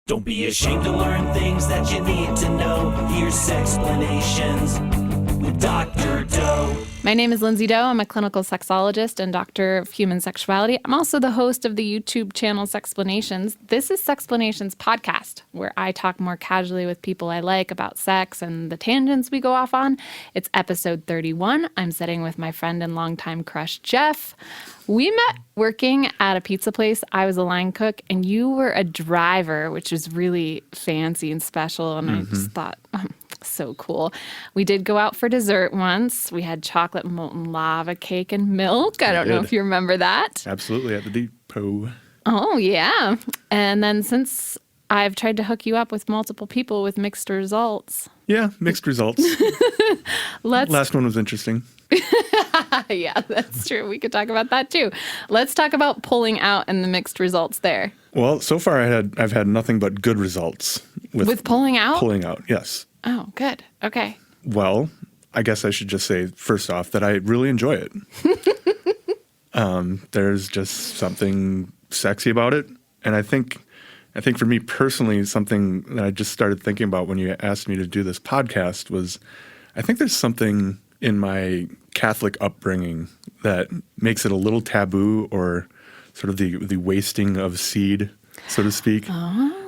Don't be ashamed to learn things that you need to know. Here's Sexplanations with Dr. Doe. My name is Lindsay Doe. I'm a clinical sexologist and doctor of human sexuality. I'm also the host of the YouTube channel Sexplanations. This is Sexplanations podcast, where I talk more casually with people I like about sex and the tangents we go off on. It's episode 31. I'm sitting with my friend and longtime crush, Jeff. We met working at a pizza place. I was a line cook, and you were a driver, which was really fancy and special. And I just thought, so cool. We did go out for dessert once. We had chocolate molten lava cake and milk. I don't know if you remember that. Absolutely, at the depot. Oh, yeah. And then since I've tried to hook you up with multiple people with mixed results. Yeah, mixed results. Last one was interesting. Yeah, that's true. We could talk about that too. Let's talk about pulling out and the mixed results there. Well, so far I've had nothing but good results with pulling out. Pulling out, yes. Oh, good. Okay. Well, I guess I should just say first off that I really enjoy it. There's just something sexy about it, and I think for me personally, something that I just started thinking about when you asked me to do this podcast was, I think there's something in my Catholic upbringing that makes it a little taboo, or sort of the wasting of seed, so to speak. Oh.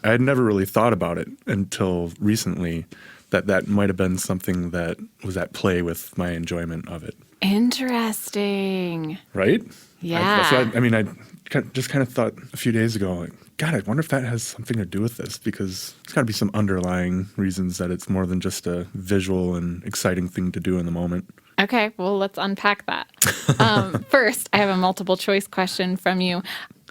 I had never really thought about it until recently, that might have been something that was at play with my enjoyment of it. Interesting. Right? Yeah. I just kind of thought a few days ago, like, God, I wonder if that has something to do with this, because there's got to be some underlying reasons that it's more than just a visual and exciting thing to do in the moment. Okay, well, let's unpack that. First, I have a multiple choice question from you.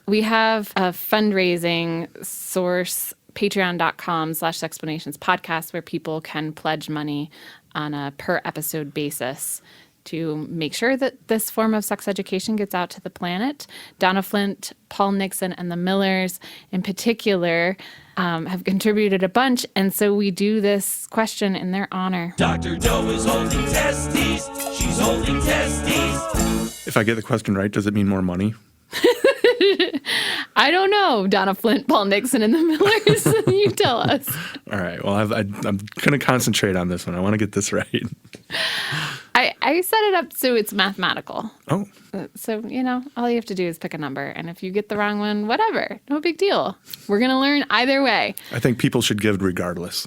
We have a fundraising source, patreon.com/Sexplanations podcast, where people can pledge money on a per episode basis to make sure that this form of sex education gets out to the planet. Donna Flint, Paul Nixon, and the Millers in particular have contributed a bunch, and so we do this question in their honor. Dr. Doe is holding testes. She's holding testes. If I get the question right, does it mean more money? I don't know, Donna Flint, Paul Nixon, and the Millers. You tell us. All right. Well, I'm going to concentrate on this one. I want to get this right. I set it up so it's mathematical. Oh. So, all you have to do is pick a number. And if you get the wrong one, whatever. No big deal. We're going to learn either way. I think people should give regardless.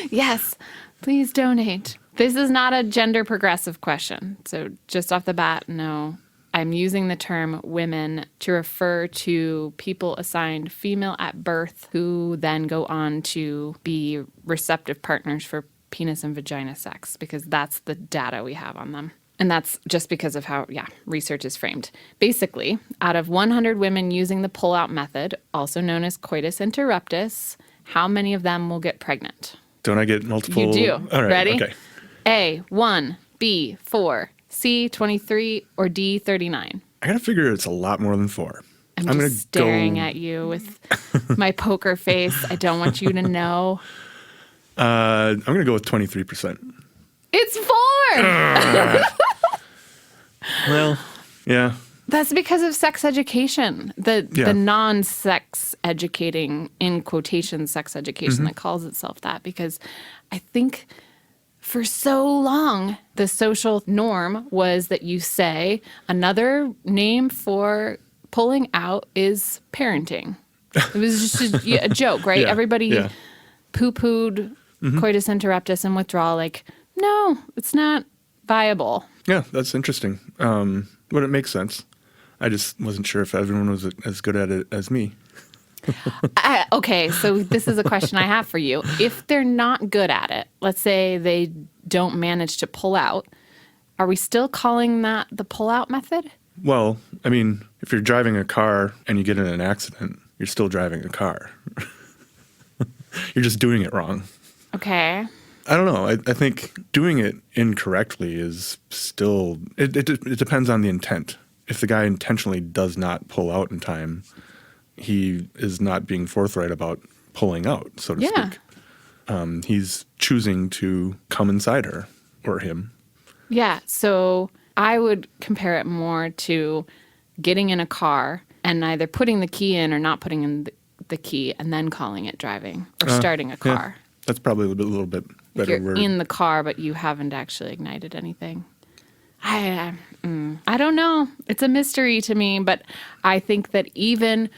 Yes. Please donate. This is not a gender progressive question. So just off the bat, no. I'm using the term women to refer to people assigned female at birth who then go on to be receptive partners for penis and vagina sex, because that's the data we have on them. And that's just because of how, research is framed. Basically, out of 100 women using the pull-out method, also known as coitus interruptus, how many of them will get pregnant? Don't I get multiple? You do. All right, ready? Okay. A, 1, B, 4, C, 23, or D, 39? I got to figure it's a lot more than 4. I'm just staring at you with my poker face. I don't want you to know. I'm going to go with 23%. It's 4! Well, yeah. That's because of sex education, the non-sex educating, in quotation, sex education that calls itself that. Because I think for so long, the social norm was that you say another name for pulling out is parenting. It was just a joke, right? Yeah, Everybody poo-pooed coitus interruptus and withdrawal, like, no, it's not viable. Yeah, that's interesting. But it makes sense. I just wasn't sure if everyone was as good at it as me. Okay, so this is a question I have for you. If they're not good at it, let's say they don't manage to pull out, are we still calling that the pull-out method? Well, I mean, if you're driving a car and you get in an accident, you're still driving a car. You're just doing it wrong. Okay. I don't know. I think doing it incorrectly is still, it depends on the intent. If the guy intentionally does not pull out in time, he is not being forthright about pulling out, so to speak. He's choosing to come inside her or him. Yeah. So I would compare it more to getting in a car and either putting the key in or not putting in the key and then calling it driving or starting a car. Yeah. That's probably a little bit better You're word. in the car, but you haven't actually ignited anything. I don't know. It's a mystery to me, but I think that even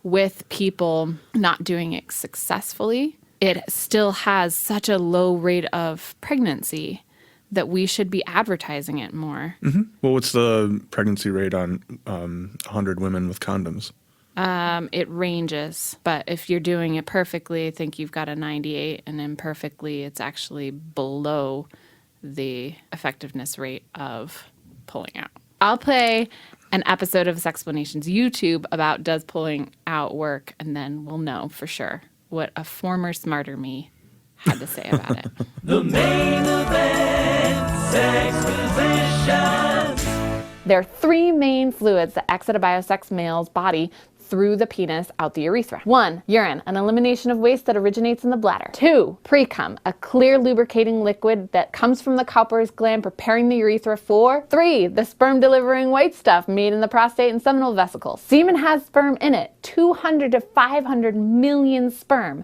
with people not doing it successfully, it still has such a low rate of pregnancy that we should be advertising it more. Mm-hmm. Well, what's the pregnancy rate on 100 women with condoms? It ranges, but if you're doing it perfectly, I think you've got a 98, and imperfectly, it's actually below the effectiveness rate of pulling out. I'll play an episode of Sexplanations YouTube about does pulling out work, and then we'll know for sure what a former smarter me had to say about it. The main event, sex positions. There are three main fluids that exit a biosex male's body through the penis out the urethra. 1, urine, an elimination of waste that originates in the bladder. 2, pre-cum, a clear lubricating liquid that comes from the Cowper's gland preparing the urethra for. 3, the sperm delivering white stuff made in the prostate and seminal vesicles. Semen has sperm in it, 200 to 500 million sperm.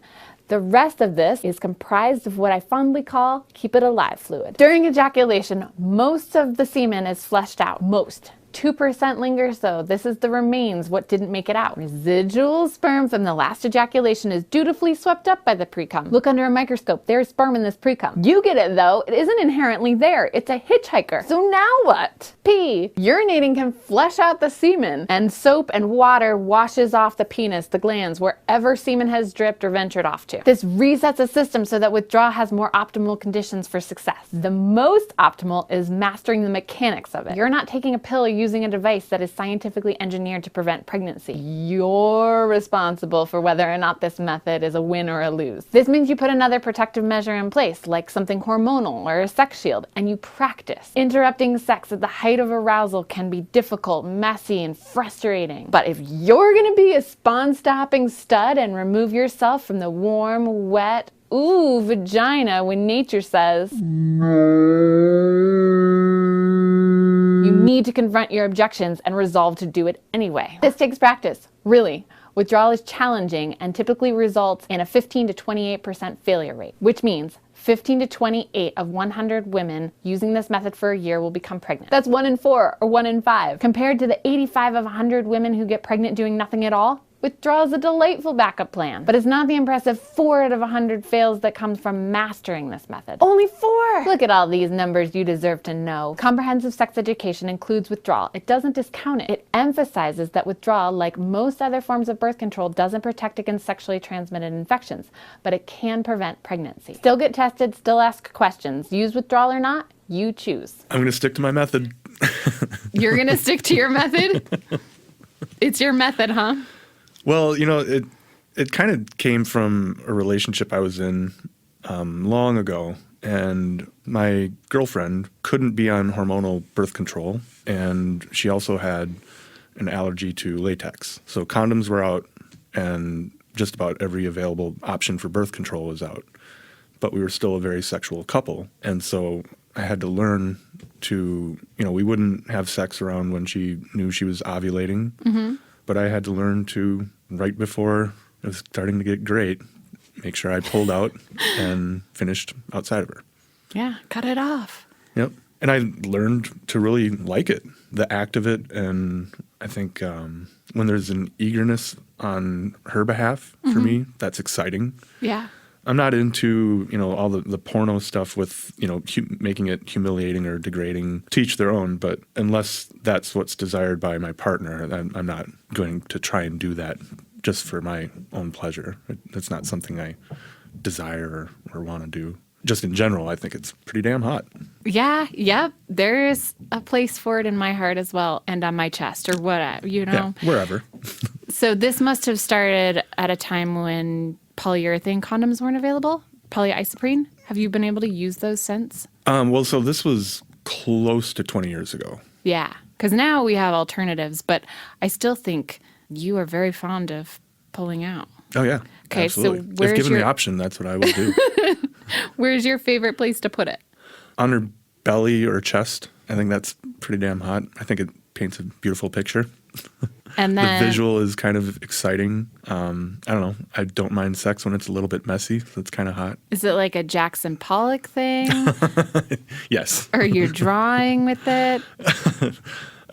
The rest of this is comprised of what I fondly call keep it alive fluid. During ejaculation, most of the semen is flushed out. Most. 2% lingers though. This is the remains, what didn't make it out. Residual sperm from the last ejaculation is dutifully swept up by the pre-cum. Look under a microscope. There's sperm in this pre-cum. You get it though. It isn't inherently there. It's a hitchhiker. So now what? P. Urinating can flush out the semen, and soap and water washes off the penis, the glands, wherever semen has dripped or ventured off to. This resets the system so that withdrawal has more optimal conditions for success. The most optimal is mastering the mechanics of it. You're not taking a pill or using a device that is scientifically engineered to prevent pregnancy. You're responsible for whether or not this method is a win or a lose. This means you put another protective measure in place, like something hormonal or a sex shield, and you practice. Interrupting sex at the height of arousal can be difficult, messy, and frustrating. But if you're gonna be a spawn-stopping stud and remove yourself from the warm, wet, vagina when nature says you need to confront your objections and resolve to do it anyway. This takes practice, really. Withdrawal is challenging and typically results in a 15 to 28% failure rate, which means 15 to 28 of 100 women using this method for a year will become pregnant. That's 1 in 4 or 1 in 5. Compared to the 85 of 100 women who get pregnant doing nothing at all, withdrawal is a delightful backup plan, but it's not the impressive 4 out of 100 fails that comes from mastering this method. Only 4! Look at all these numbers you deserve to know. Comprehensive sex education includes withdrawal. It doesn't discount it. It emphasizes that withdrawal, like most other forms of birth control, doesn't protect against sexually transmitted infections, but it can prevent pregnancy. Still get tested, still ask questions. Use withdrawal or not, you choose. I'm going to stick to my method. You're going to stick to your method? It's your method, huh? Well, it kind of came from a relationship I was in long ago, and my girlfriend couldn't be on hormonal birth control, and she also had an allergy to latex. So condoms were out, and just about every available option for birth control was out. But we were still a very sexual couple, and so I had to learn to, we wouldn't have sex around when she knew she was ovulating. Mm-hmm. But I had to learn to, right before it was starting to get great, make sure I pulled out and finished outside of her. Yeah, cut it off. Yep. And I learned to really like it, the act of it. And I think when there's an eagerness on her behalf, for me, that's exciting. Yeah. I'm not into, all the porno stuff with, making it humiliating or degrading. To each their own, but unless that's what's desired by my partner, I'm not going to try and do that just for my own pleasure. That's not something I desire or want to do. Just in general, I think it's pretty damn hot. Yeah, yep. There's a place for it in my heart as well, and on my chest or whatever, Yeah, wherever. So this must have started at a time when polyurethane condoms weren't available, polyisoprene. Have you been able to use those since? Well, so this was close to 20 years ago. Yeah, because now we have alternatives, but I still think you are very fond of pulling out. Oh, yeah. Okay, absolutely. so where's if given your the option, that's what I would do. Where's your favorite place to put it? On her belly or chest. I think that's pretty damn hot. I think it paints a beautiful picture. And the then visual is kind of exciting. I don't know. I don't mind sex when it's a little bit messy. So it's kind of hot. is it like a Jackson Pollock thing? Yes. Or you're drawing with it?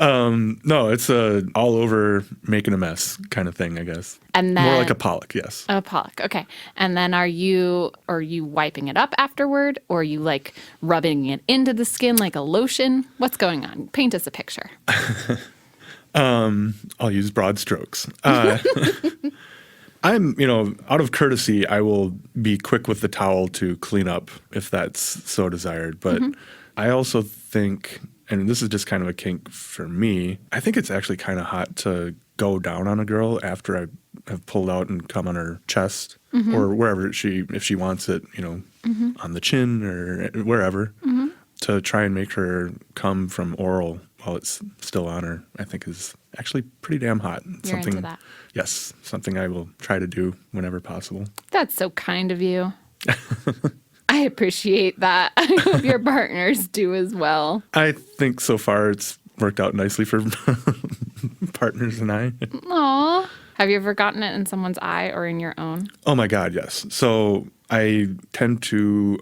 No, it's a all over making a mess kind of thing, I guess. And then More like a Pollock, yes. a Pollock. Okay. And then are you wiping it up afterward, or are you like rubbing it into the skin like a lotion? What's going on? Paint us a picture. I'll use broad strokes. I'm, out of courtesy, I will be quick with the towel to clean up if that's so desired. But I also think, and this is just kind of a kink for me, I think it's actually kind of hot to go down on a girl after I have pulled out and come on her chest or wherever if she wants it, on the chin or wherever, to try and make her come from oral while it's still on her, I think is actually pretty damn hot. You're into that. Yes, something I will try to do whenever possible. That's so kind of you. I appreciate that. I hope your partners do as well. I think so far it's worked out nicely for partners and I. Aw. Have you ever gotten it in someone's eye or in your own? Oh my God, yes. So I tend to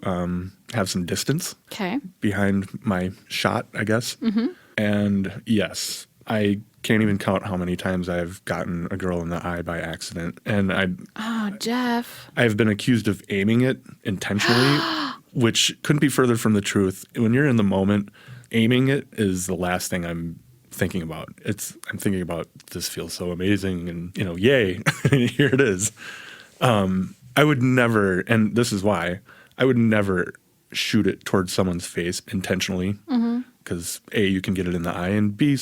have some distance Okay. behind my shot, I guess. And yes, I can't even count how many times I've gotten a girl in the eye by accident. And Oh, Jeff. I've been accused of aiming it intentionally, which couldn't be further from the truth. When you're in the moment, aiming it is the last thing I'm thinking about. I'm thinking about, this feels so amazing and, yay, here it is. I would never, and this is why, I would never shoot it towards someone's face intentionally. Because A, you can get it in the eye, and B,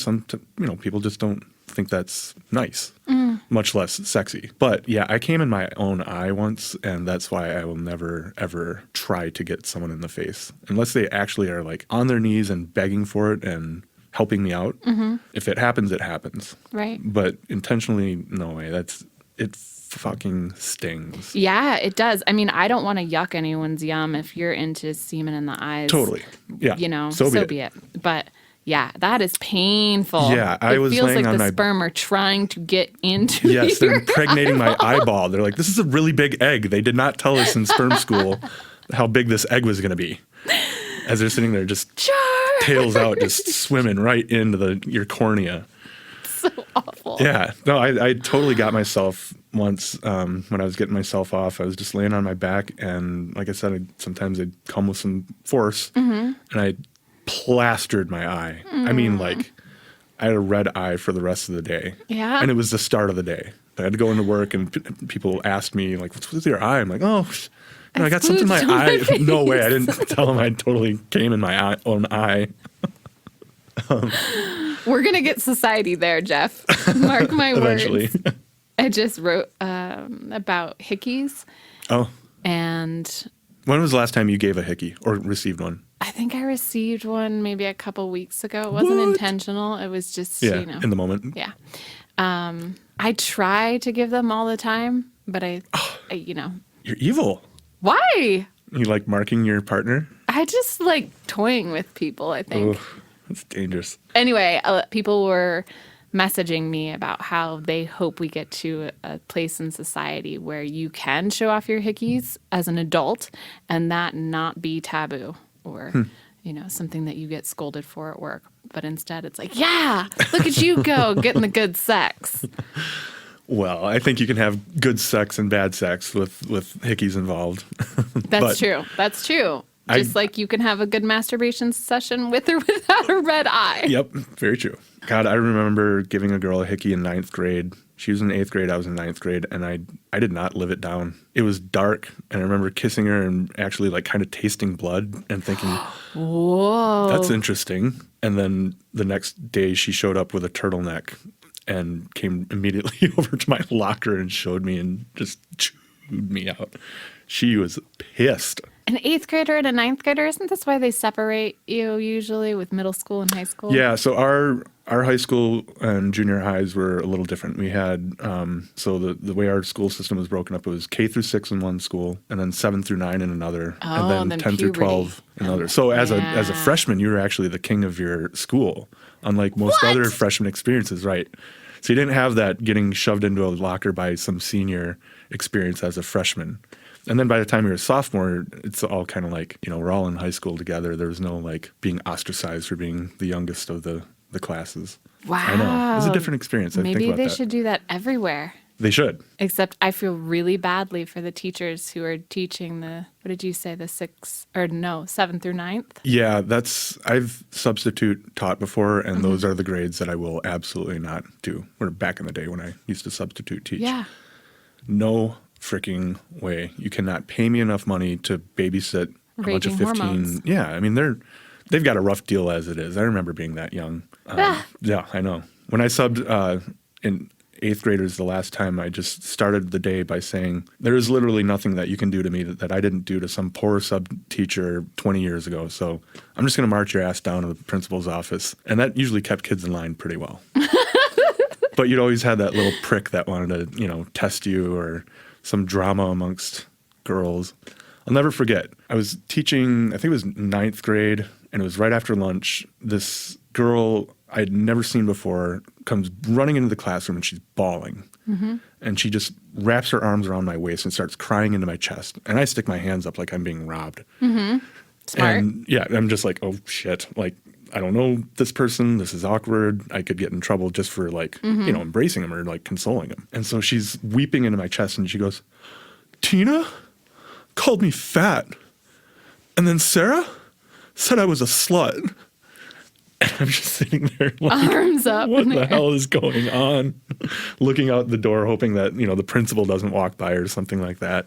people just don't think that's nice, much less sexy. But yeah, I came in my own eye once, and that's why I will never, ever try to get someone in the face. Unless they actually are like on their knees and begging for it and helping me out. If it happens, it happens. Right. But intentionally, no way. It fucking stings. Yeah, it does. I mean, I don't want to yuck anyone's yum if you're into semen in the eyes. Totally. Yeah. So be it. But yeah, that is painful. Yeah, I was feels laying like on the my sperm are trying to get into Yes, they're your impregnating my eyeball. They're like, this is a really big egg. They did not tell us in sperm school how big this egg was going to be. As they're sitting there just tails out, just swimming right into your cornea. So awful. Yeah. No, I totally got myself once when I was getting myself off. I was just laying on my back, and like I said, sometimes I'd come with some force, and I plastered my eye. I mean, like, I had a red eye for the rest of the day. Yeah. And it was the start of the day. I had to go into work, and people asked me, like, what's with your eye? I'm like, oh, I got something in my eye. No way. I didn't tell them I totally came in my own eye. We're going to get society there, Jeff. Mark my Eventually. words. I just wrote about hickeys. Oh. And When was the last time you gave a hickey or received one? I think I received one maybe a couple weeks ago. It wasn't intentional. It was just, in the moment. Yeah. I try to give them all the time, but I You're evil. Why? You like marking your partner? I just like toying with people, I think. Oof, that's dangerous. Anyway, people were messaging me about how they hope we get to a place in society where you can show off your hickeys as an adult and that not be taboo or, something that you get scolded for at work. But instead it's like, yeah, look at you go getting the good sex. Well, I think you can have good sex and bad sex with hickeys involved. That's true. That's true. Just like you can have a good masturbation session with or without a red eye. Yep, very true. God, I remember giving a girl a hickey in 9th grade. She was in 8th grade, I was in 9th grade, and I did not live it down. It was dark, and I remember kissing her and actually like kind of tasting blood and thinking, whoa, that's interesting. And then the next day she showed up with a turtleneck and came immediately over to my locker and showed me and just chewed me out. She was pissed. An 8th grader and a 9th grader, isn't this why they separate you usually with middle school and high school? Yeah, so our high school and junior highs were a little different. We had, so the way our school system was broken up, it was K through 6 in one school, and then 7 through 9 in another, and then 10 through 12 in another. So as a freshman, you were actually the king of your school, unlike most other freshman experiences, right? So you didn't have that getting shoved into a locker by some senior experience as a freshman. And then by the time you're a sophomore, it's all kind of like, we're all in high school together. There was no like being ostracized for being the youngest of the classes. Wow. I know. It was a different experience. I think Maybe about they that. should do that everywhere. They should. Except I feel really badly for the teachers who are teaching what did you say, the 7th through 9th? Yeah, I've substitute taught before, and those are the grades that I will absolutely not do. Or back in the day when I used to substitute teach. Yeah. No freaking way. You cannot pay me enough money to babysit a bunch of Raging 15. hormones. Yeah, I mean, they've got a rough deal as it is. I remember being that young. Yeah, I know. When I subbed in 8th graders the last time, I just started the day by saying, there is literally nothing that you can do to me that I didn't do to some poor sub teacher 20 years ago. So I'm just going to march your ass down to the principal's office. And that usually kept kids in line pretty well. But you'd always have that little prick that wanted to, test you, or some drama amongst girls. I'll never forget. I was teaching, I think it was 9th grade, and it was right after lunch. This girl I'd never seen before comes running into the classroom, and she's bawling. And she just wraps her arms around my waist and starts crying into my chest. And I stick my hands up like I'm being robbed. Smart. And yeah, I'm just like, oh shit. Like, I don't know this person. This is awkward. I could get in trouble just for like, embracing him or like consoling him. And so she's weeping into my chest, and she goes, Tina called me fat. And then Sarah said I was a slut. And I'm just sitting there like, Arms up. what the hell is going on? Looking out the door, hoping that, the principal doesn't walk by or something like that.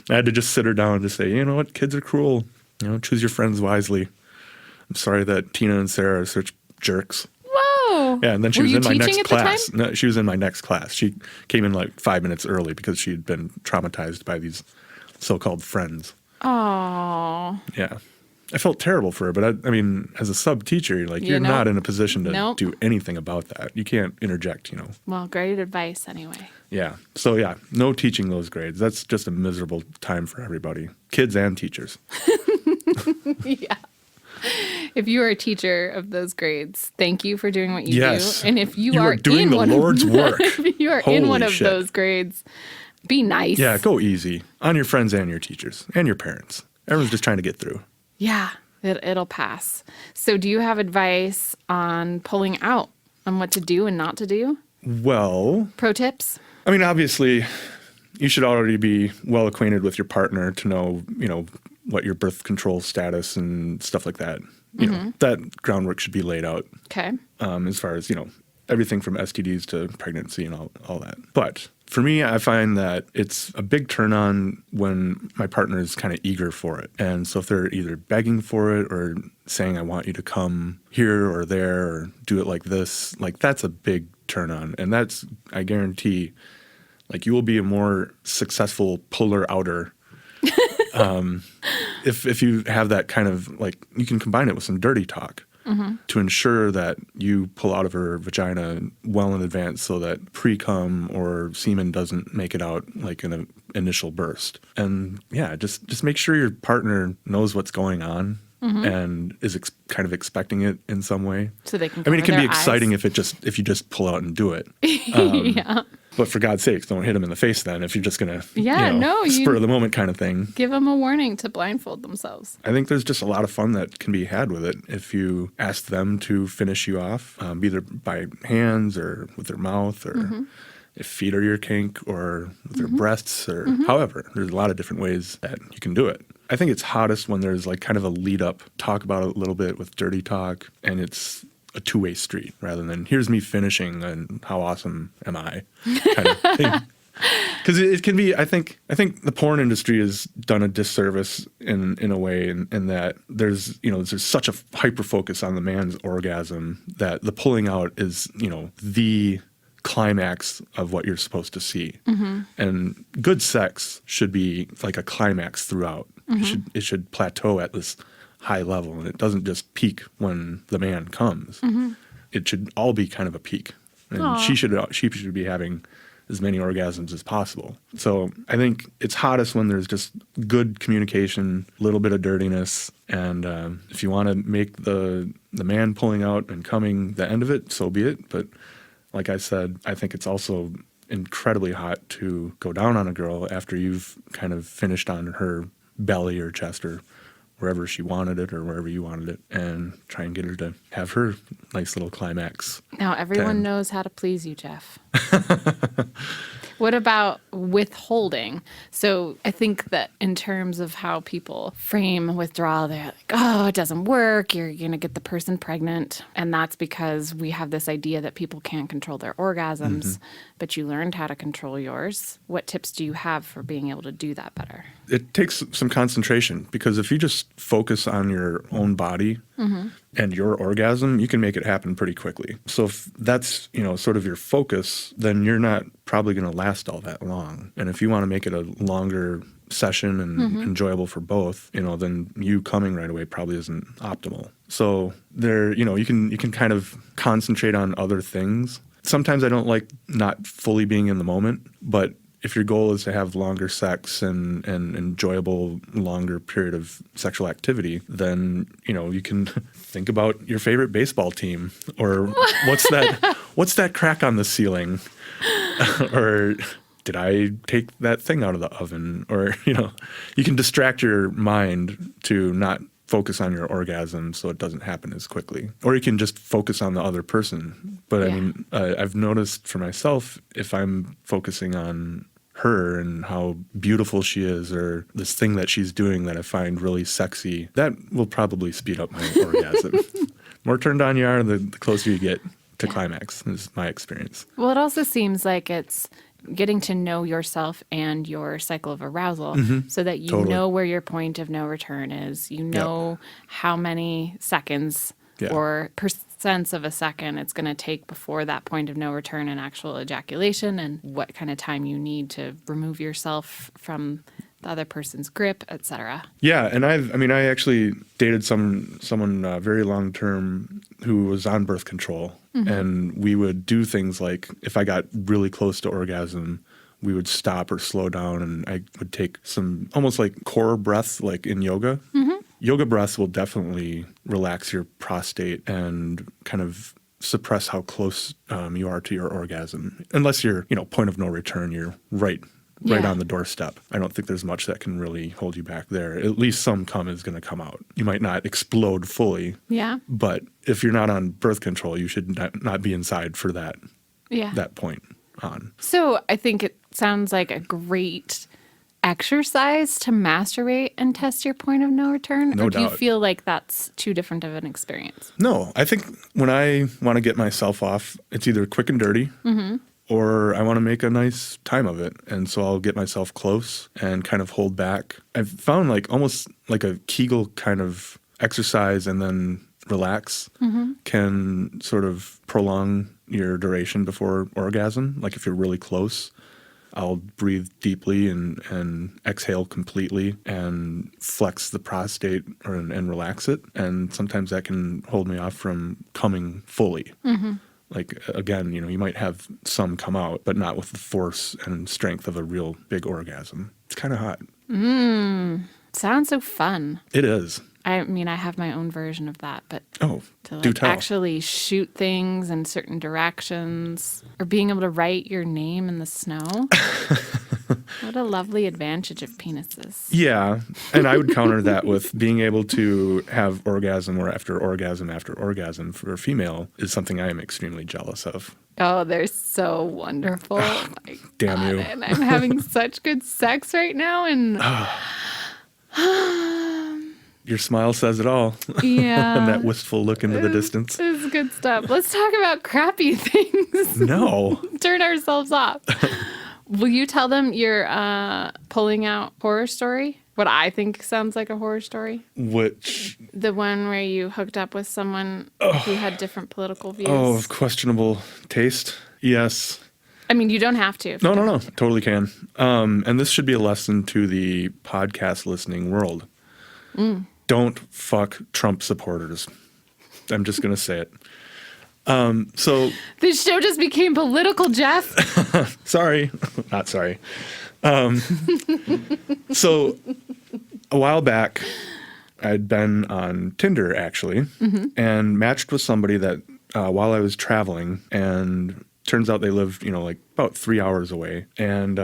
I had to just sit her down and just say, you know what, kids are cruel. Choose your friends wisely. I'm sorry that Tina and Sarah are such jerks. Whoa. Yeah, and then she Were was you in my teaching next at the class. time? No, she was in my next class. She came in like 5 minutes early because she had been traumatized by these so-called friends. Oh. Yeah. I felt terrible for her, but I mean, as a sub teacher, you're not in a position to do anything about that. You can't interject, Well, great advice anyway. Yeah. So yeah, no teaching those grades. That's just a miserable time for everybody, kids and teachers. Yeah. If you are a teacher of those grades, thank you for doing what you do. And if you are doing in the one Lord's of, work. If you are in one of those grades, be nice. Yeah, go easy on your friends and your teachers and your parents. Everyone's just trying to get through. Yeah, it'll pass. So do you have advice on pulling out, on what to do and not to do? Well, Pro tips? I mean, obviously, you should already be well acquainted with your partner to know, what your birth control status and stuff like that. That groundwork should be laid out. Okay. As far as, everything from STDs to pregnancy and all that. But for me, I find that it's a big turn on when my partner is kind of eager for it. And so if they're either begging for it or saying, I want you to come here or there or do it like this, like that's a big turn on. And that's, I guarantee, like you will be a more successful puller-outer if you have that kind of, like, you can combine it with some dirty talk. To ensure that you pull out of her vagina well in advance so that pre-cum or semen doesn't make it out like in an initial burst. And yeah, just make sure your partner knows what's going on and is kind of expecting it in some way. So they can I mean, it can be cover their exciting eyes. if you just pull out and do it. Yeah. But for God's sakes, don't hit them in the face then if you're just going to spur of the moment kind of thing. Give them a warning to blindfold themselves. I think there's just a lot of fun that can be had with it if you ask them to finish you off, either by hands or with their mouth or if feet are your kink or with their breasts or however. There's a lot of different ways that you can do it. I think it's hottest when there's like kind of a lead up, talk about it a little bit with dirty talk, and it's a two-way street rather than here's me finishing and how awesome am I kind of thing. Because it can be, I think the porn industry has done a disservice in a way in that there's such a hyper focus on the man's orgasm that the pulling out is, the climax of what you're supposed to see. And good sex should be like a climax throughout. It should plateau at this high level, and it doesn't just peak when the man comes. It should all be kind of a peak. And she should be having as many orgasms as possible. So I think it's hottest when there's just good communication, a little bit of dirtiness, and if you want to make the man pulling out and coming the end of it, so be it. But like I said, I think it's also incredibly hot to go down on a girl after you've kind of finished on her belly or chest or wherever she wanted it or wherever you wanted it, and try and get her to have her nice little climax. Now, everyone 10. knows how to please you, Jeff. What about withholding? So I think that in terms of how people frame withdrawal, they're like, oh, it doesn't work. You're going to get the person pregnant. And that's because we have this idea that people can't control their orgasms, but you learned how to control yours. What tips do you have for being able to do that better? It takes some concentration, because if you just focus on your own body and your orgasm, you can make it happen pretty quickly. So if that's, sort of your focus, then you're not probably going to last all that long. And if you want to make it a longer session and enjoyable for both, then you coming right away probably isn't optimal. So there, you can kind of concentrate on other things. Sometimes I don't like not fully being in the moment, but if your goal is to have longer sex and enjoyable longer period of sexual activity, then, you can think about your favorite baseball team, or what's that crack on the ceiling? Or did I take that thing out of the oven? Or, you can distract your mind to not focus on your orgasm so it doesn't happen as quickly. Or you can just focus on the other person. But I mean, I've noticed for myself, if I'm focusing on her and how beautiful she is, or this thing that she's doing that I find really sexy, that will probably speed up my orgasm. More turned on you are, the closer you get to climax, is my experience. Well, it also seems like it's getting to know yourself and your cycle of arousal so that you know where your point of no return is. You know how many seconds or percents of a second it's going to take before that point of no return and actual ejaculation, and what kind of time you need to remove yourself from the other person's grip, etc. Yeah, and I actually dated someone very long term who was on birth control, and we would do things like, if I got really close to orgasm, we would stop or slow down, and I would take some almost like core breaths, like in yoga. Yoga breaths will definitely relax your prostate and kind of suppress how close you are to your orgasm. Unless you're, point of no return, you're right on the doorstep. I don't think there's much that can really hold you back there. At least some cum is going to come out. You might not explode fully. Yeah. But if you're not on birth control, you should not be inside for that point on. So I think it sounds like a great exercise to masturbate and test your point of no return? No or doubt. Do you feel like that's too different of an experience? No, I think when I want to get myself off, it's either quick and dirty or I want to make a nice time of it. And so I'll get myself close and kind of hold back. I've found like almost like a Kegel kind of exercise and then relax can sort of prolong your duration before orgasm. Like if you're really close, I'll breathe deeply and exhale completely and flex the prostate and relax it. And sometimes that can hold me off from coming fully. Like, again, you might have some come out, but not with the force and strength of a real big orgasm. It's kind of hot. Sounds so fun. It is. I mean, I have my own version of that, but to do tell. Actually shoot things in certain directions, or being able to write your name in the snow. What a lovely advantage of penises. Yeah, and I would counter that with being able to have orgasm or after orgasm for a female is something I am extremely jealous of. Oh, they're so wonderful. Oh my damn God. you. And I'm having such good sex right now, and your smile says it all. Yeah. And that wistful look into the distance. This is good stuff. Let's talk about crappy things. No. Turn ourselves off. Will you tell them your pulling out horror story? What I think sounds like a horror story. Which? The one where you hooked up with someone who had different political views. Oh, of questionable taste. Yes. I mean, you don't have to. No. Totally can. And this should be a lesson to the podcast listening world. Don't fuck Trump supporters. I'm just going to say it. So this show just became political, Jeff. Sorry. Not sorry. So a while back, I'd been on Tinder, actually, and matched with somebody that while I was traveling, and turns out they lived, like about 3 hours away. And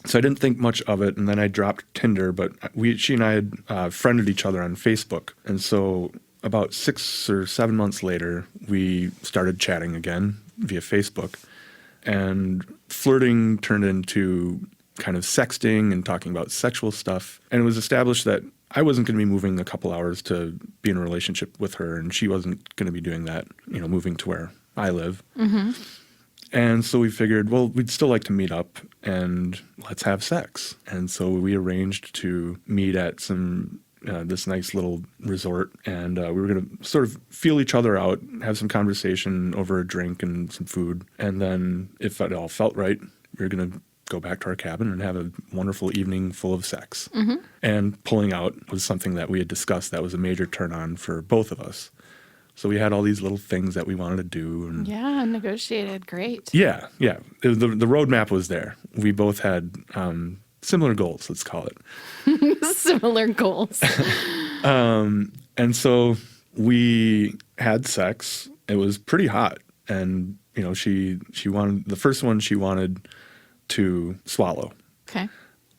so I didn't think much of it. And then I dropped Tinder, but she and I had friended each other on Facebook. And so about 6 or 7 months later, we started chatting again via Facebook. And flirting turned into kind of sexting and talking about sexual stuff. And it was established that I wasn't going to be moving a couple hours to be in a relationship with her, and she wasn't going to be doing that, moving to where I live. Mm-hmm. And so we figured, well, we'd still like to meet up and let's have sex. And so we arranged to meet at this nice little resort, and we were going to sort of feel each other out, have some conversation over a drink and some food. And then if it all felt right, we were going to go back to our cabin and have a wonderful evening full of sex. Mm-hmm. And pulling out was something that we had discussed that was a major turn on for both of us. So we had all these little things that we wanted to do. And yeah, negotiated. Great. Yeah. The roadmap was there. We both had similar goals, let's call it. Similar goals. And so we had sex. It was pretty hot. And, she wanted, the first one she wanted to swallow. Okay.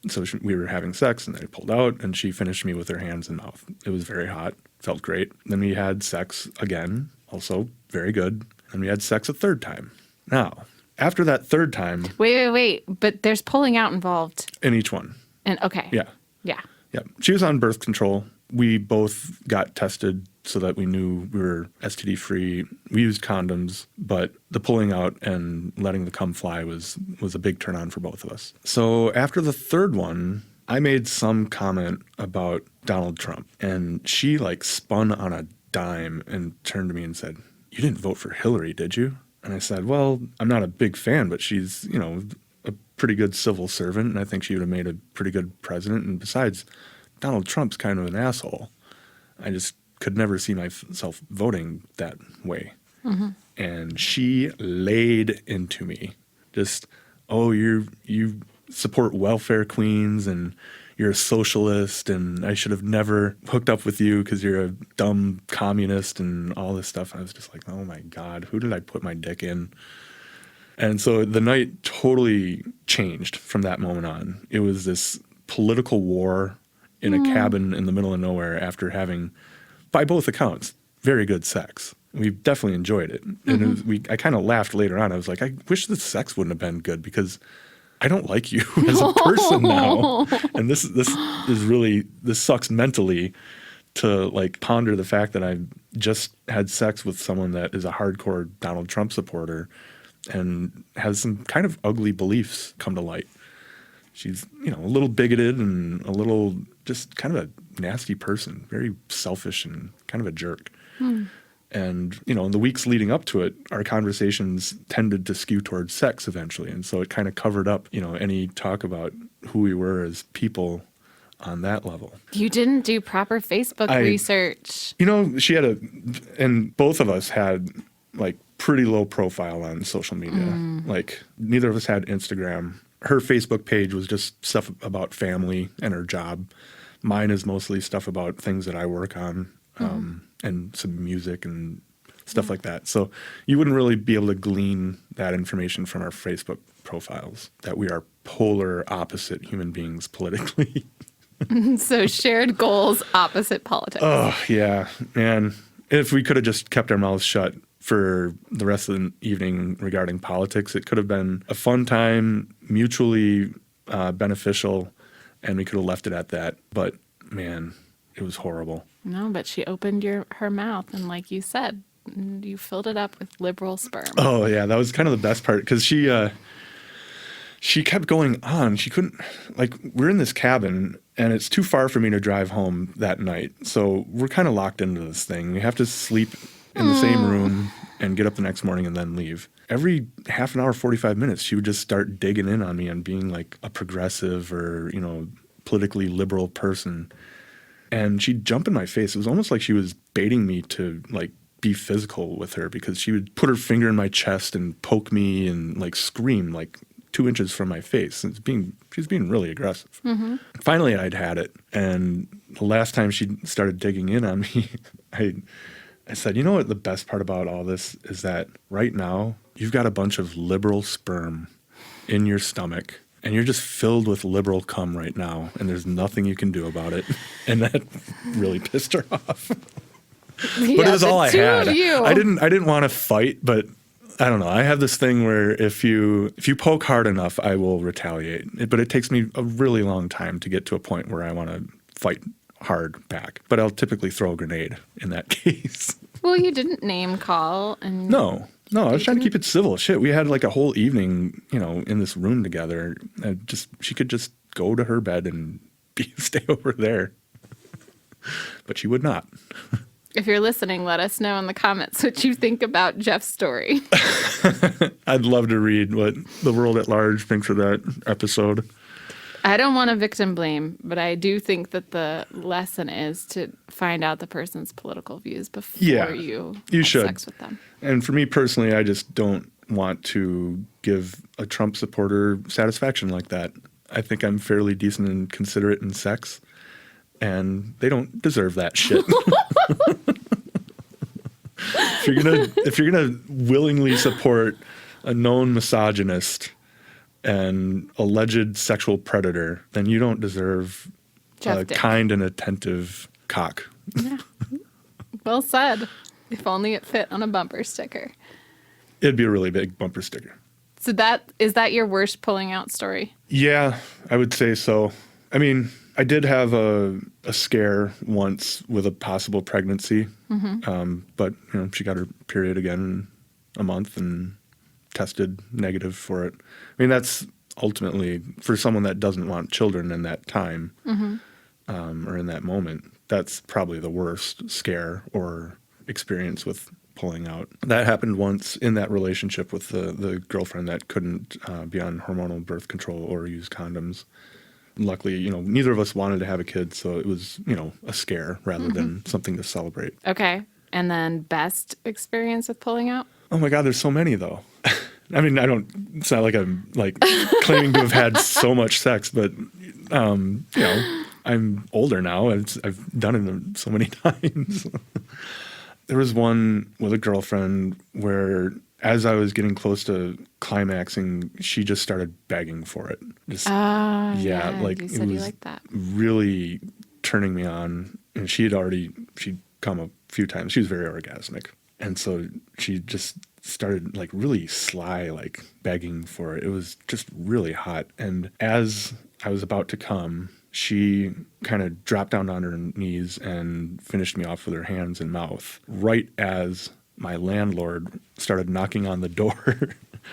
So we were having sex, and then I pulled out, and she finished me with her hands and mouth. It was very hot. Felt great. Then we had sex again, also very good. And we had sex a third time. Now, after that third time... Wait. But there's pulling out involved. In each one. And okay. Yeah. Yeah. She was on birth control. We both got tested so that we knew we were STD free. We used condoms, but the pulling out and letting the cum fly was a big turn on for both of us. So after the third one, I made some comment about Donald Trump, and she spun on a dime and turned to me and said, "You didn't vote for Hillary, did you?" And I said, "Well, I'm not a big fan, but she's, a pretty good civil servant, and I think she would have made a pretty good president. And besides, Donald Trump's kind of an asshole. I just could never see myself voting that way." Mm-hmm. And she laid into me, just, "Oh, you support welfare queens, and you're a socialist, and I should have never hooked up with you because you're a dumb communist," and all this stuff. And I was just like, oh my God, who did I put my dick in? And so the night totally changed from that moment on. It was this political war in a cabin in the middle of nowhere after having, by both accounts, very good sex. We definitely enjoyed it. And I kind of laughed later on. I was like, I wish the sex wouldn't have been good because I don't like you as a person now. And this sucks mentally to ponder the fact that I just had sex with someone that is a hardcore Donald Trump supporter and has some kind of ugly beliefs come to light. She's, a little bigoted and a little just kind of a nasty person, very selfish and kind of a jerk. And, in the weeks leading up to it, our conversations tended to skew towards sex eventually. And so it kind of covered up, any talk about who we were as people on that level. You didn't do proper Facebook research. And both of us had pretty low profile on social media. Neither of us had Instagram. Her Facebook page was just stuff about family and her job. Mine is mostly stuff about things that I work on, and some music and stuff like that. So you wouldn't really be able to glean that information from our Facebook profiles, that we are polar opposite human beings politically. So shared goals, opposite politics. Oh, yeah. Man, if we could have just kept our mouths shut for the rest of the evening regarding politics, it could have been a fun time, mutually beneficial, and we could have left it at that. But, man, it was horrible. No, but she opened her mouth, and like you said, you filled it up with liberal sperm. Oh, yeah, that was kind of the best part, because she kept going on. She couldn't, we're in this cabin, and it's too far for me to drive home that night. So we're kind of locked into this thing. We have to sleep in the same room and get up the next morning and then leave. Every half an hour, 45 minutes, she would just start digging in on me and being a progressive or, politically liberal person. And she'd jump in my face. It was almost like she was baiting me to, be physical with her, because she would put her finger in my chest and poke me and, scream, 2 inches from my face. She was being really aggressive. Mm-hmm. Finally, I'd had it. And the last time she started digging in on me, I said, you know what the best part about all this is that right now you've got a bunch of liberal sperm in your stomach and you're just filled with liberal cum right now and there's nothing you can do about it. And that really pissed her off. But it was all I had. I didn't want to fight, but I don't know. I have this thing where if you poke hard enough, I will retaliate. But it takes me a really long time to get to a point where I want to fight hard back. But I'll typically throw a grenade in that case. Well, you didn't name call. And No, I was trying to keep it civil. Shit, we had like a whole evening, in this room together. She could just go to her bed and stay over there. But she would not. If you're listening, let us know in the comments what you think about Jeff's story. I'd love to read what the world at large thinks of that episode. I don't want to victim blame, but I do think that the lesson is to find out the person's political views before you have sex with them. And for me personally, I just don't want to give a Trump supporter satisfaction like that. I think I'm fairly decent and considerate in sex, and they don't deserve that shit. If you're gonna willingly support a known misogynist and alleged sexual predator, then you don't deserve a kind and attentive cock. Yeah. Well said. If only it fit on a bumper sticker. It'd be a really big bumper sticker. So is that your worst pulling out story? Yeah, I would say so. I mean, I did have a scare once with a possible pregnancy, but she got her period again in a month and tested negative for it. I mean, that's ultimately, for someone that doesn't want children in that time or in that moment, that's probably the worst scare or experience with pulling out. That happened once in that relationship with the girlfriend that couldn't be on hormonal birth control or use condoms. Luckily, neither of us wanted to have a kid, so it was, a scare rather than something to celebrate. Okay. And then best experience with pulling out? Oh my God, there's so many though. I mean, it's not like I'm claiming to have had so much sex, but, I'm older now. I've done it so many times. There was one with a girlfriend where as I was getting close to climaxing, she just started begging for it. You said you liked that. Really turning me on. And she'd come a few times. She was very orgasmic. And so she just started really sly, begging for it. It was just really hot. And as I was about to come, she kind of dropped down on her knees and finished me off with her hands and mouth right as my landlord started knocking on the door to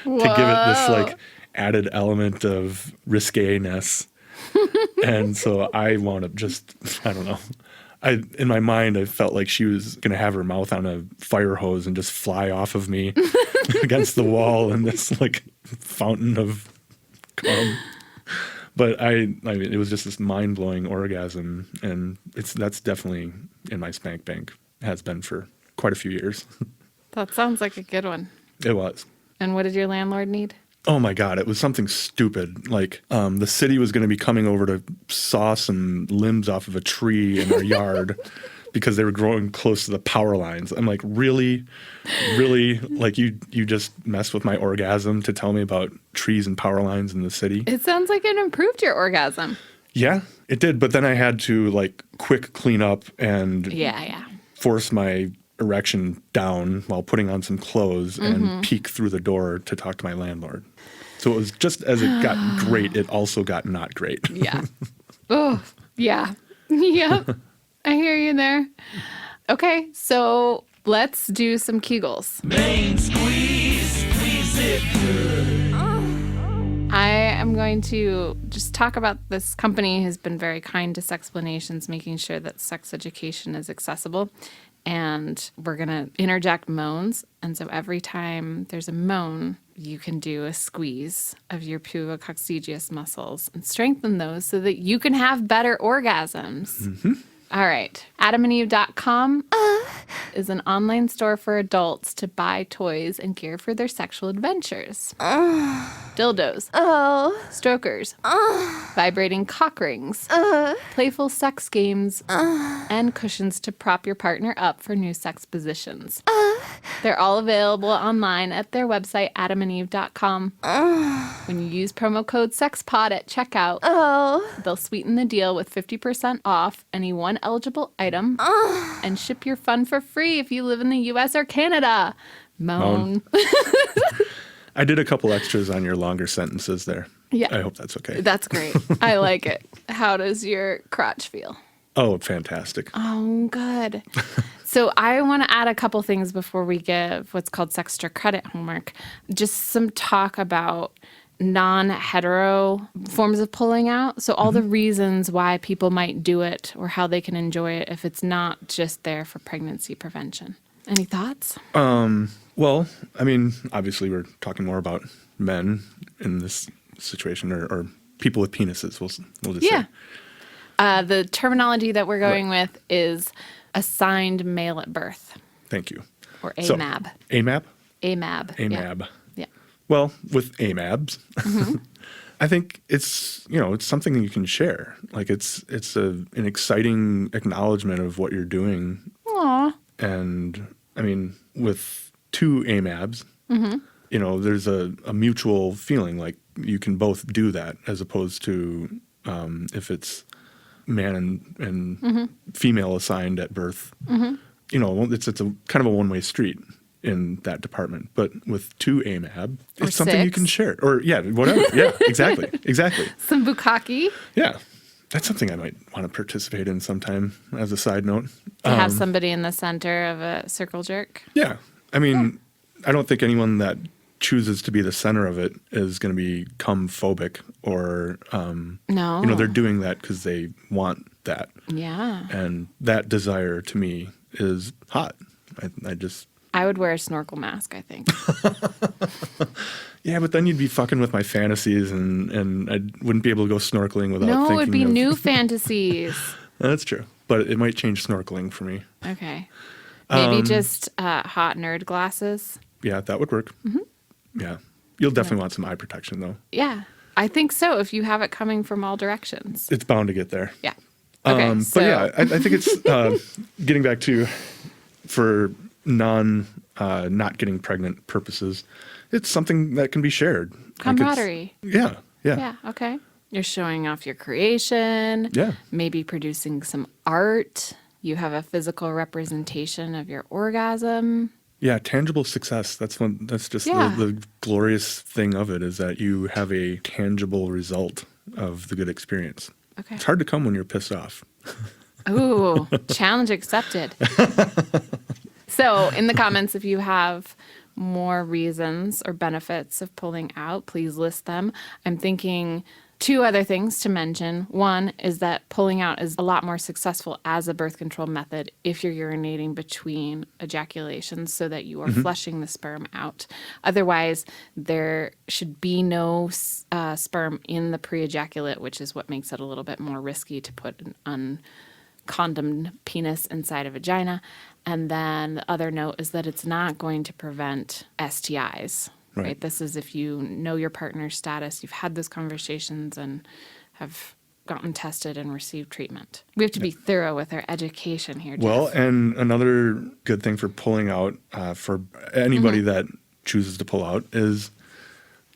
give it this added element of risque-ness. And so I wound up I don't know. In my mind, I felt like she was going to have her mouth on a fire hose and just fly off of me against the wall in this fountain of cum. But I mean, it was just this mind-blowing orgasm, and that's definitely in my spank bank. It has been for quite a few years. That sounds like a good one. It was. And what did your landlord need? Oh my God, it was something stupid. The city was going to be coming over to saw some limbs off of a tree in our yard because they were growing close to the power lines. I'm like, really? You just messed with my orgasm to tell me about trees and power lines in the city? It sounds like it improved your orgasm. Yeah, it did. But then I had to quick clean up and force my erection down while putting on some clothes and peek through the door to talk to my landlord. So it was just as it got great, it also got not great. Yeah. Oh, yeah. Yep. I hear you there. Okay, so let's do some Kegels. Main squeeze it good. I am going to just talk about this company has been very kind to Sexplanations, making sure that sex education is accessible. And we're going to interject moans. And so every time there's a moan, you can do a squeeze of your pubococcygeus muscles and strengthen those so that you can have better orgasms. All right. AdamandEve.com is an online store for adults to buy toys and gear for their sexual adventures. Dildos. Strokers. Vibrating cock rings. Playful sex games. And cushions to prop your partner up for new sex positions. They're all available online at their website, AdamandEve.com. When you use promo code SEXPOD at checkout, they'll sweeten the deal with 50% off any one eligible item and ship your fun for free if you live in the U.S. or Canada. Moan. I did a couple extras on your longer sentences there. Yeah. I hope that's okay. That's great. I like it. How does your crotch feel? Oh, fantastic. Oh, good. So I want to add a couple things before we give what's called Sextra Credit homework. Just some talk about non-hetero forms of pulling out. So all the reasons why people might do it or how they can enjoy it if it's not just there for pregnancy prevention. Any thoughts? Well, I mean, obviously we're talking more about men in this situation or people with penises, we'll just say. The terminology that we're going with is assigned male at birth. Thank you. Or So, AMAB. AMAB? AMAB. AMAB. Yeah. Well, with AMABs, I think it's something that you can share. Like it's an exciting acknowledgement of what you're doing. Aw. And I mean, with two AMABs, there's a mutual feeling like you can both do that as opposed to if it's man and female assigned at birth. It's a kind of a one-way street in that department. But with two AMAB, Or it's something you six. can share. Or yeah, whatever. Yeah, exactly. Some bukkake Yeah. That's something I might want to participate in sometime as a side note. to have somebody in the center of a circle jerk. Yeah. I mean, I don't think anyone that chooses to be the center of it is going to become phobic or, No. they're doing that because they want that. Yeah. And that desire to me is hot. I would wear a snorkel mask, I think. Yeah, but then you'd be fucking with my fantasies and I wouldn't be able to go snorkeling without thinking No, it'd be of... new fantasies. That's true. But it might change snorkeling for me. Okay. Maybe just hot nerd glasses. Yeah, that would work. Yeah. You'll definitely want some eye protection, though. Yeah. I think so, if you have it coming from all directions. It's bound to get there. Yeah. Okay, But yeah, I think it's getting back to for not getting pregnant purposes. It's something that can be shared. Camaraderie. Yeah. Yeah, okay. You're showing off your creation. Yeah. Maybe producing some art. You have a physical representation of your orgasm. Yeah, tangible success. That's just Yeah. the glorious thing of it is that you have a tangible result of the good experience. Okay. It's hard to come when you're pissed off. Ooh, challenge accepted. So in the comments, if you have more reasons or benefits of pulling out, please list them. I'm thinking two other things to mention. One is that pulling out is a lot more successful as a birth control method if you're urinating between ejaculations so that you are flushing the sperm out. Otherwise, there should be no sperm in the pre-ejaculate, which is what makes it a little bit more risky to put an uncondomed penis inside a vagina. And then the other note is that it's not going to prevent STIs. Right. This is if you know your partner's status, you've had those conversations and have gotten tested and received treatment. We have to be thorough with our education here, Jeff. Well, and another good thing for pulling out for anybody that chooses to pull out is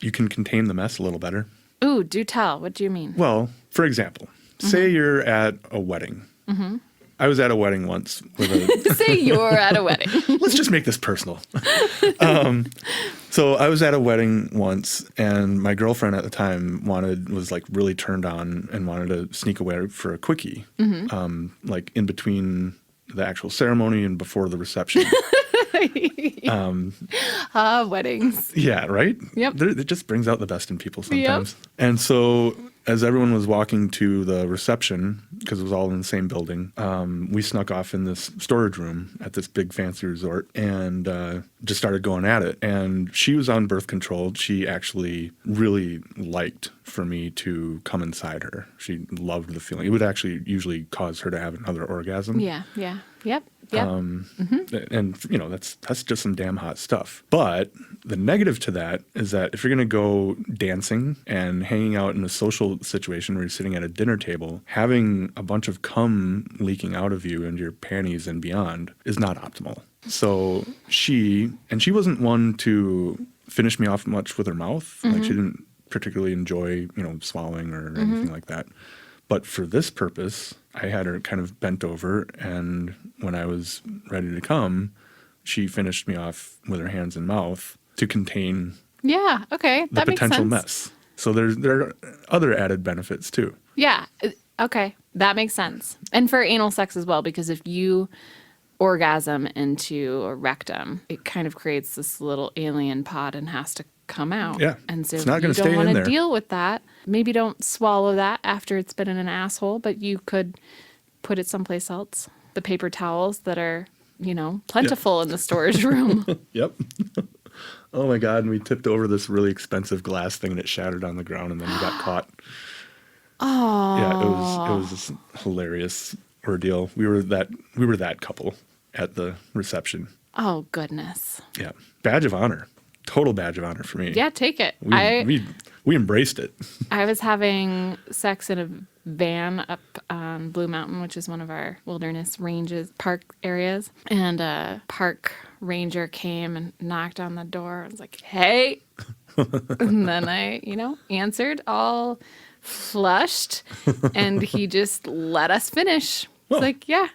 you can contain the mess a little better. Ooh, do tell. What do you mean? Well, for example, say you're at a wedding. I was at a wedding once with a... Say you're at a wedding. Let's just make this personal. So I was at a wedding once, and my girlfriend at the time was like really turned on and wanted to sneak away for a quickie, like in between the actual ceremony and before the reception. Weddings. Yeah, right? Yep. It just brings out the best in people sometimes. And so as everyone was walking to the reception, because it was all in the same building, we snuck off in this storage room at this big fancy resort and just started going at it. And she was on birth control. She actually really liked for me to come inside her. She loved the feeling. It would actually usually cause her to have another orgasm. Yeah. Yep. And that's just some damn hot stuff. But the negative to that is that if you're going to go dancing and hanging out in a social situation where you're sitting at a dinner table, having a bunch of cum leaking out of you and your panties and beyond is not optimal. So she wasn't one to finish me off much with her mouth. Like she didn't particularly enjoy, swallowing or anything like that. But for this purpose, I had her kind of bent over, and when I was ready to come, she finished me off with her hands and mouth to contain Yeah. Okay. the That makes potential sense. mess. So there are other added benefits too. Yeah. Okay. That makes sense. And for anal sex as well, because if you orgasm into a rectum, it kind of creates this little alien pod and has to come out. Yeah. And so It's if not you gonna don't stay want in to there. deal with that, maybe don't swallow that after it's been in an asshole, but you could put it someplace else. The paper towels that are, plentiful in the storage room. Yep. Oh my God. And we tipped over this really expensive glass thing and it shattered on the ground and then we got caught. Oh. Yeah, it was this hilarious ordeal. We were that couple at the reception. Oh, goodness. Yeah. Badge of honor. Total badge of honor for me. Yeah, take it. We embraced it. I was having sex in a van up on Blue Mountain, which is one of our wilderness ranges, park areas. And a park ranger came and knocked on the door. I was like, hey. And then I, answered all flushed. And he just let us finish. Oh. It's like, yeah,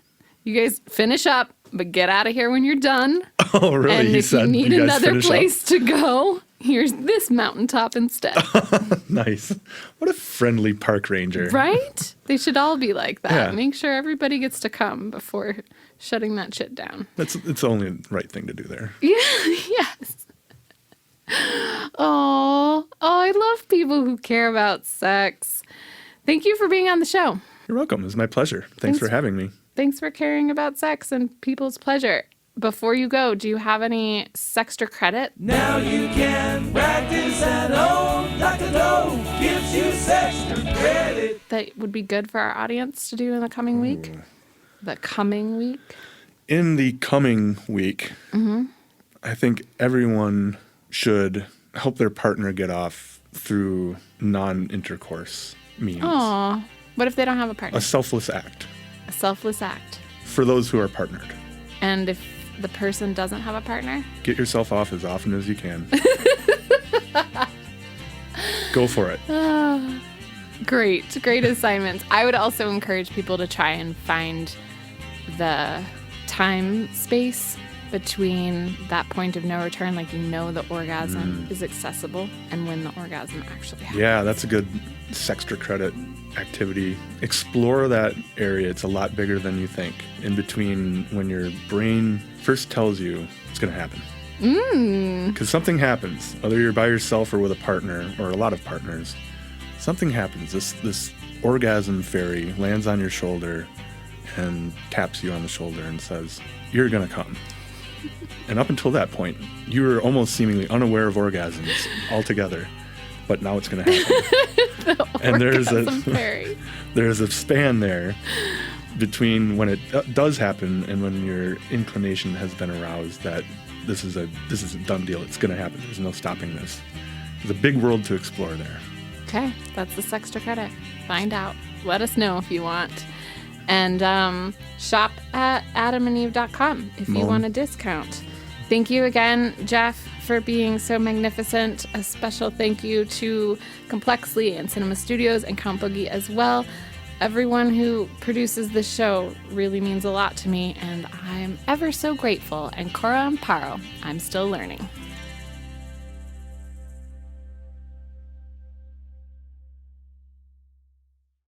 you guys finish up, but get out of here when you're done. Oh, really? And He if you said, need "You guys another finish up?" place to go, here's this mountaintop instead. Nice. What a friendly park ranger. Right? They should all be like that. Yeah. Make sure everybody gets to come before shutting that shit down. It's only the right thing to do there. Yeah, yes. Oh, I love people who care about sex. Thank you for being on the show. You're welcome. It's my pleasure. Thanks for having me. Thanks for caring about sex and people's pleasure. Before you go, do you have any Sextra credit? Now you can practice at home. Dr. Doe gives you Sextra credit. That would be good for our audience to do in the coming week? The coming week? In the coming week, I think everyone should help their partner get off through non-intercourse means. Aw. What if they don't have a partner? A selfless act A selfless act. for those who are partnered. And if the person doesn't have a partner? Get yourself off as often as you can. Go for it. Great assignments. I would also encourage people to try and find the time space between that point of no return, like the orgasm is accessible, and when the orgasm actually happens. Yeah, that's a good Sextra credit activity. Explore that area. It's a lot bigger than you think. In between when your brain first tells you it's going to happen. Because something happens, whether you're by yourself or with a partner or a lot of partners, something happens. This orgasm fairy lands on your shoulder and taps you on the shoulder and says, "You're going to come." And up until that point, you were almost seemingly unaware of orgasms altogether, but now it's going to happen. And Orgasm fairy. there's a span there between when it does happen and when your inclination has been aroused that this is a done deal. It's going to happen. There's no stopping this. There's a big world to explore there. Okay, that's the Sextra credit. Find out. Let us know if you want. And shop at adamandeve.com if you Mom. want a discount. Thank you again, Jeff, for being so magnificent. A special thank you to Complexly and Cinema Studios and Count Boogie as well. Everyone who produces this show really means a lot to me, and I'm ever so grateful. And Cora Amparo, I'm still learning.